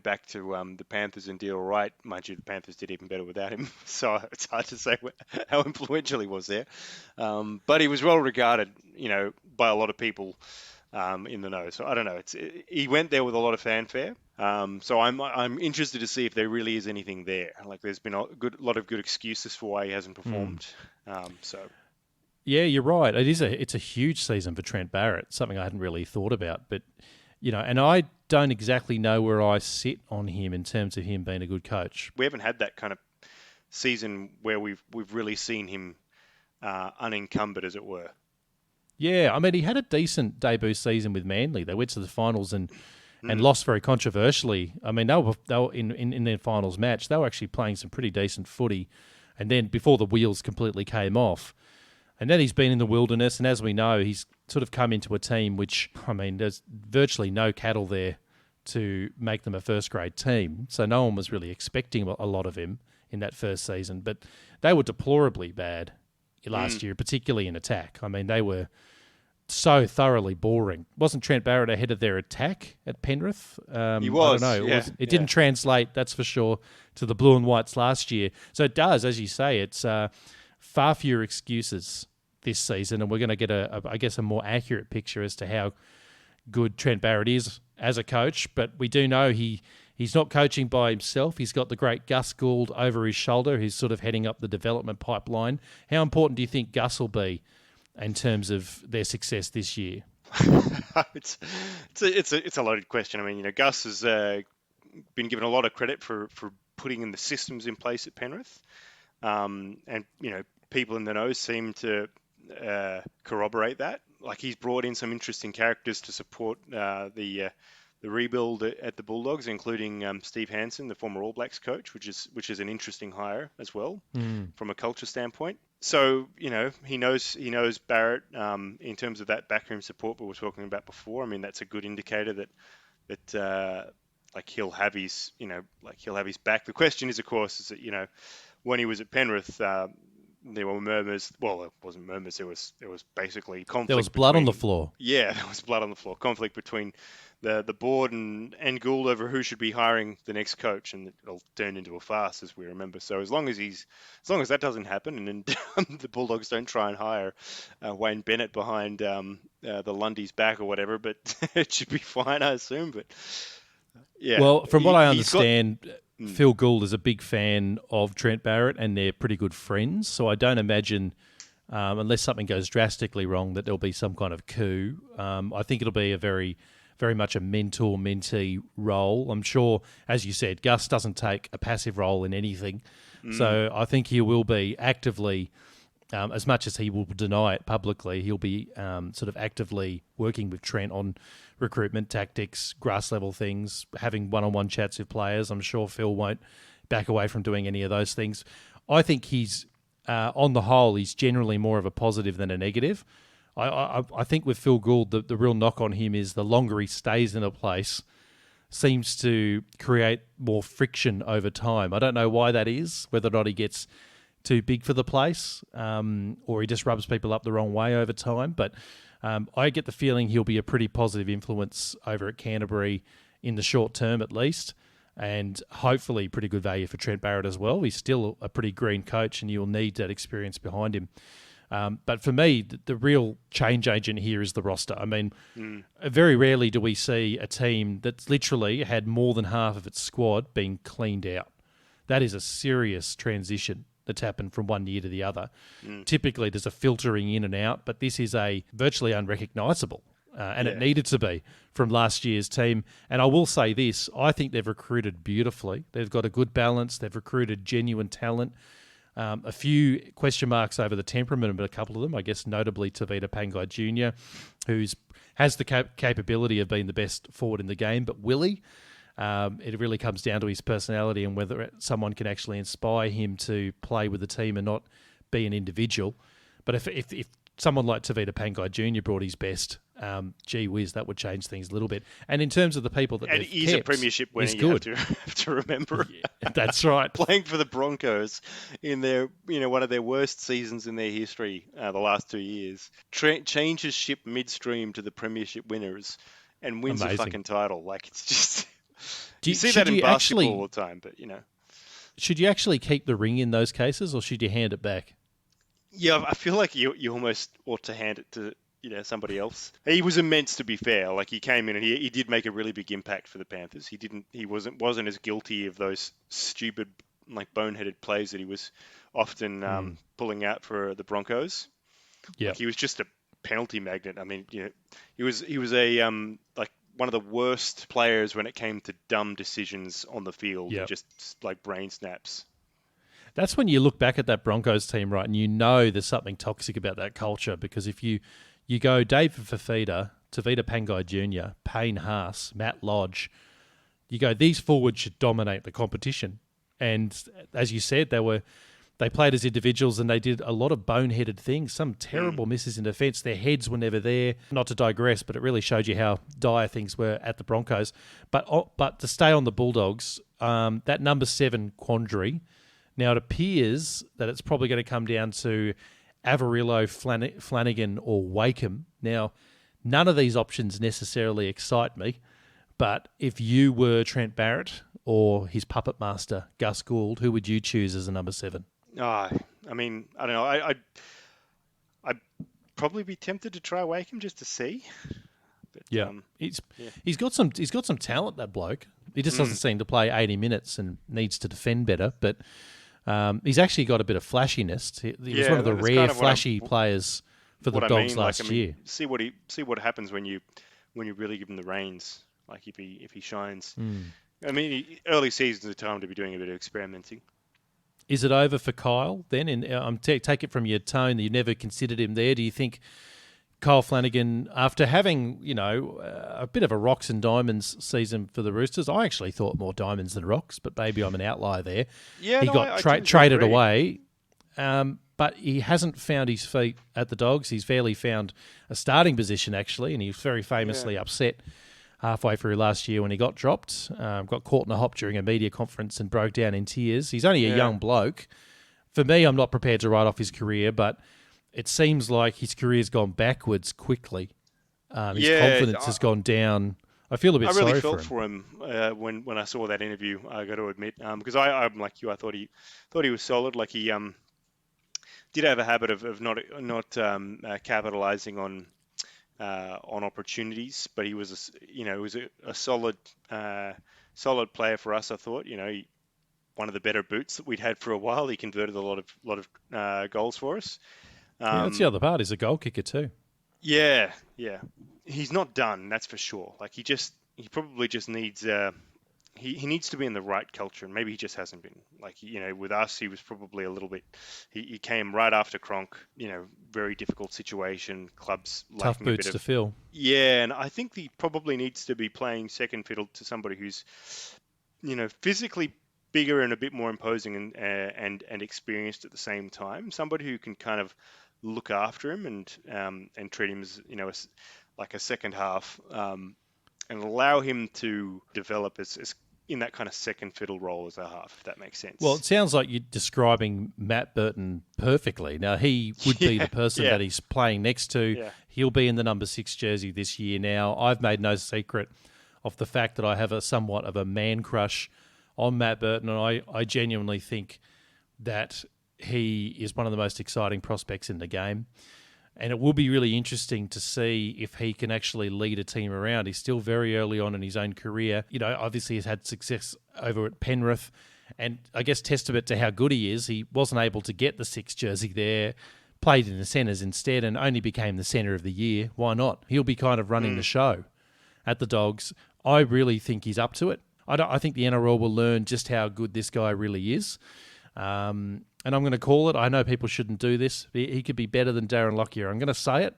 back to the Panthers and did all right. Mind you, the Panthers did even better without him, so it's hard to say how influential he was there. But he was well regarded, by a lot of people in the know. So I don't know. He went there with a lot of fanfare. So I'm interested to see if there really is anything there. Like, there's been a lot of good excuses for why he hasn't performed. Yeah, you're right. It's a huge season for Trent Barrett. Something I hadn't really thought about, but and I don't exactly know where I sit on him in terms of him being a good coach. We haven't had that kind of season where we've really seen him unencumbered, as it were. Yeah, I mean, he had a decent debut season with Manly. They went to the finals and lost very controversially. I mean, they were in their finals match. They were actually playing some pretty decent footy, and then before the wheels completely came off. And then he's been in the wilderness, and as we know, he's sort of come into a team which, I mean, there's virtually no cattle there to make them a first-grade team. So no one was really expecting a lot of him in that first season. But they were deplorably bad last year, particularly in attack. I mean, they were so thoroughly boring. Wasn't Trent Barrett ahead of their attack at Penrith? He was. I don't know. It didn't translate, that's for sure, to the Blue and Whites last year. So it does, as you say, it's far fewer excuses this season, and we're going to get a more accurate picture as to how good Trent Barrett is as a coach. But we do know he's not coaching by himself. He's got the great Gus Gould over his shoulder, who's sort of heading up the development pipeline. How important do you think Gus will be in terms of their success this year? It's a loaded question. I mean, Gus has been given a lot of credit for putting in the systems in place at Penrith, and people in the know seem to corroborate that. Like, he's brought in some interesting characters to support the rebuild at the Bulldogs, including Steve Hansen, the former All Blacks coach, which is an interesting hire as well from a culture standpoint. So he knows Barrett in terms of that backroom support we were talking about before. I mean, that's a good indicator that he'll have his back. The question is, of course, is that when he was at Penrith, there were murmurs. Well, it wasn't murmurs. It was basically conflict. There was blood on the between- floor. Yeah, there was blood on the floor. Conflict between the board and Gould over who should be hiring the next coach, and it'll turn into a farce, as we remember. So as long as that doesn't happen, and the Bulldogs don't try and hire Wayne Bennett behind the Lundy's back or whatever, but it should be fine, I assume. But yeah, Well, from what I he's got- understand, Phil Gould is a big fan of Trent Barrett, and they're pretty good friends. So I don't imagine, unless something goes drastically wrong, that there'll be some kind of coup. I think it'll be a very much a mentor-mentee role. I'm sure, as you said, Gus doesn't take a passive role in anything. So I think he will be actively, as much as he will deny it publicly, he'll be sort of actively working with Trent on recruitment tactics, grass-level things, having one-on-one chats with players. I'm sure Phil won't back away from doing any of those things. I think he's, on the whole, he's generally more of a positive than a negative. I think with Phil Gould, the real knock on him is the longer he stays in a place, seems to create more friction over time. I don't know why that is, whether or not he gets too big for the place, or he just rubs people up the wrong way over time. But I get the feeling he'll be a pretty positive influence over at Canterbury in the short term at least, and hopefully pretty good value for Trent Barrett as well. He's still a pretty green coach, and you'll need that experience behind him. But for me, the real change agent here is the roster. I mean, very rarely do we see a team that's literally had more than half of its squad being cleaned out. That is a serious transition that's happened from one year to the other. Typically, there's a filtering in and out, but this is a virtually unrecognisable, and it needed to be from last year's team. And I will say this, I think they've recruited beautifully. They've got a good balance. They've recruited genuine talent. A few question marks over the temperament, but a couple of them, I guess, notably Tavita Pangai Jr., who has the capability of being the best forward in the game. But Willie, it really comes down to his personality and whether someone can actually inspire him to play with the team and not be an individual. But if someone like Tavita Pangai Jr. brought his best, gee whiz, that would change things a little bit. And in terms of the people that he's a premiership winner, you have to remember. Yeah, that's right. Playing for the Broncos in their, one of their worst seasons in their history, the last 2 years, changes ship midstream to the premiership winners and wins a fucking title. Like, it's just you see that in basketball all the time, but should you actually keep the ring in those cases, or should you hand it back? Yeah, I feel like you almost ought to hand it to somebody else. He was immense, to be fair. Like, he came in and he did make a really big impact for the Panthers. He wasn't as guilty of those stupid, like, boneheaded plays that he was often pulling out for the Broncos. Yeah, like, he was just a penalty magnet. I mean, he was a like one of the worst players when it came to dumb decisions on the field. Yep. Just like brain snaps. That's when you look back at that Broncos team, right, and you know there's something toxic about that culture, because if you go David Fifita, Tavita Pangai Jr., Payne Haas, Matt Lodge, you go, these forwards should dominate the competition. And as you said, they played as individuals and they did a lot of boneheaded things, some terrible misses in defence. Their heads were never there. Not to digress, but it really showed you how dire things were at the Broncos. But to stay on the Bulldogs, that number 7 quandary, now it appears that it's probably going to come down to Averillo, Flanagan or Wakeham. Now, none of these options necessarily excite me, but if you were Trent Barrett or his puppet master, Gus Gould, who would you choose as a number 7? I mean, I don't know. I'd probably be tempted to try Wakeham just to see. But, he's got some talent, that bloke. He just doesn't seem to play 80 minutes and needs to defend better, but he's actually got a bit of flashiness. He was one of the rare flashy players for the Dogs last year. See what happens when you really give him the reins. Like if he shines. I mean, early season's the time to be doing a bit of experimenting. Is it over for Kyle then? And take it from your tone that you never considered him there. Do you think Kyle Flanagan, after having a bit of a rocks and diamonds season for the Roosters, I actually thought more diamonds than rocks, but maybe I'm an outlier there. Yeah, he got traded away, but he hasn't found his feet at the Dogs. He's barely found a starting position actually, and he was very famously upset halfway through last year when he got dropped. Got caught in a hop during a media conference and broke down in tears. He's only a young bloke, for me, I'm not prepared to write off his career, but it seems like his career's gone backwards quickly. His confidence has gone down. I feel a bit sorry for him. I really felt for him when I saw that interview. I got to admit, because I'm like you. I thought he was solid. Like he did have a habit of not capitalizing on opportunities, but he was a solid player for us. I thought, one of the better boots that we'd had for a while. He converted a lot of goals for us. Yeah, that's the other part. He's a goal kicker too. Yeah. He's not done, that's for sure. Like he probably just needs he needs to be in the right culture, and maybe he just hasn't been. Like, with us, he was probably a little bit. He came right after Cronk. Very difficult situation. Clubs tough lacking boots to fill. Yeah, and I think he probably needs to be playing second fiddle to somebody who's, physically bigger and a bit more imposing and experienced at the same time. Somebody who can kind of look after him and treat him as like a second half, and allow him to develop as in that kind of second fiddle role as a half, if that makes sense. Well, it sounds like you're describing Matt Burton perfectly. Now, he would be the person that he's playing next to. Yeah. He'll be in the number 6 jersey this year now. I've made no secret of the fact that I have somewhat of a man crush on Matt Burton, and I genuinely think that he is one of the most exciting prospects in the game. And it will be really interesting to see if he can actually lead a team around. He's still very early on in his own career. Obviously he's had success over at Penrith, and I guess testament to how good he is, he wasn't able to get the 6 jersey there, played in the centres instead, and only became the centre of the year. Why not? He'll be kind of running the show at the Dogs. I really think he's up to it. I think the NRL will learn just how good this guy really is. And I'm going to call it. I know people shouldn't do this. He could be better than Darren Lockyer. I'm going to say it,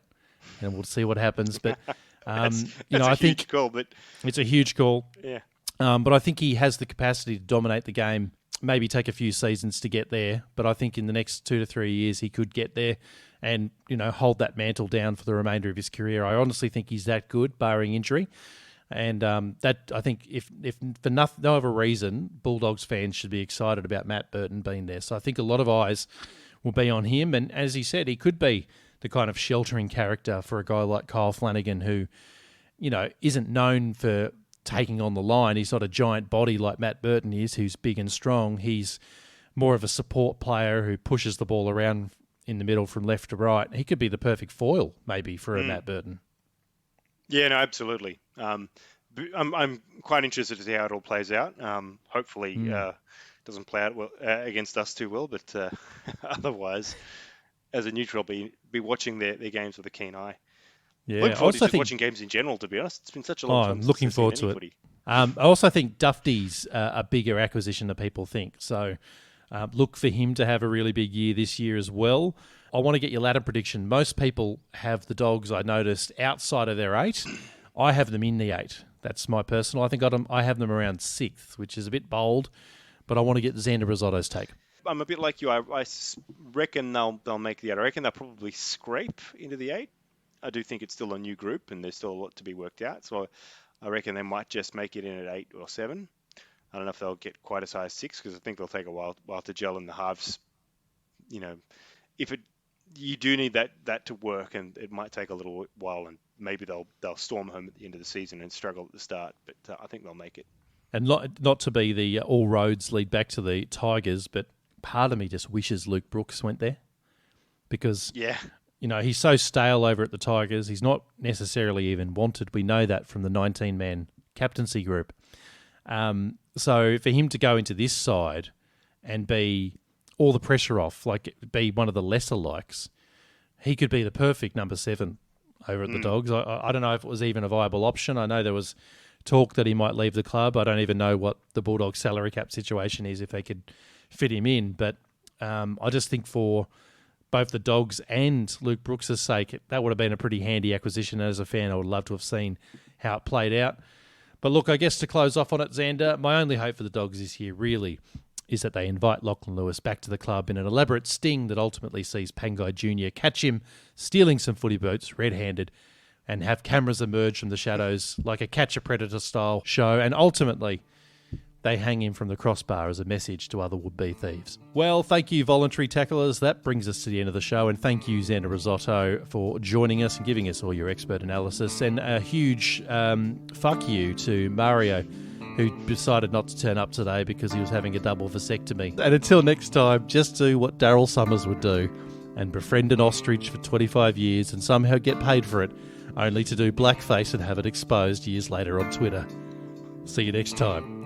and we'll see what happens. But I think huge call, but it's a huge call. Yeah. But I think he has the capacity to dominate the game. Maybe take a few seasons to get there, but I think in the next 2 to 3 years he could get there and hold that mantle down for the remainder of his career. I honestly think he's that good, barring injury. And that, I think, if for no other reason, Bulldogs fans should be excited about Matt Burton being there. So I think a lot of eyes will be on him. And as he said, he could be the kind of sheltering character for a guy like Kyle Flanagan who, isn't known for taking on the line. He's not a giant body like Matt Burton is, who's big and strong. He's more of a support player who pushes the ball around in the middle from left to right. He could be the perfect foil, maybe, for a Matt Burton. Yeah, no, absolutely. I'm quite interested to see how it all plays out. Hopefully, doesn't play out well against us too well, but otherwise, as a neutral, be watching their games with a keen eye. Yeah, looking forward to just watching games in general. To be honest, it's been such a long time. I'm looking forward to it. I also think Dufty's a bigger acquisition than people think. So look for him to have a really big year this year as well. I want to get your ladder prediction. Most people have the Dogs, I noticed, outside of their 8. I have them in the 8. That's my personal. I think I have them around 6th, which is a bit bold, but I want to get Xander Risotto's take. I'm a bit like you. I reckon they'll make the 8. I reckon they'll probably scrape into the 8. I do think it's still a new group and there's still a lot to be worked out. So I reckon they might just make it in at 8 or 7. I don't know if they'll get quite as high as 6 because I think they'll take a while to gel in the halves. You do need that to work, and it might take a little while, and maybe they'll storm home at the end of the season and struggle at the start, but I think they'll make it. And not to be the all roads lead back to the Tigers, but part of me just wishes Luke Brooks went there because he's so stale over at the Tigers. He's not necessarily even wanted. We know that from the 19-man captaincy group. So for him to go into this side and be all the pressure off, like be one of the lesser likes, he could be the perfect number 7 over at the Dogs. I don't know if it was even a viable option. I know there was talk that he might leave the club. I don't even know what the Bulldogs salary cap situation is if they could fit him in. But I just think for both the Dogs and Luke Brooks' sake, that would have been a pretty handy acquisition. As a fan, I would love to have seen how it played out. But look, I guess to close off on it, Xander, my only hope for the Dogs this year really is that they invite Lachlan Lewis back to the club in an elaborate sting that ultimately sees Pangai Jr. catch him stealing some footy boots red-handed and have cameras emerge from the shadows like a Catch a Predator style show. And ultimately, they hang him from the crossbar as a message to other would-be thieves. Well, thank you, voluntary tacklers. That brings us to the end of the show, and thank you, Xander Risotto, for joining us and giving us all your expert analysis. And a huge fuck you to Mario, who decided not to turn up today because he was having a double vasectomy. And until next time, just do what Daryl Summers would do and befriend an ostrich for 25 years and somehow get paid for it, only to do blackface and have it exposed years later on Twitter. See you next time.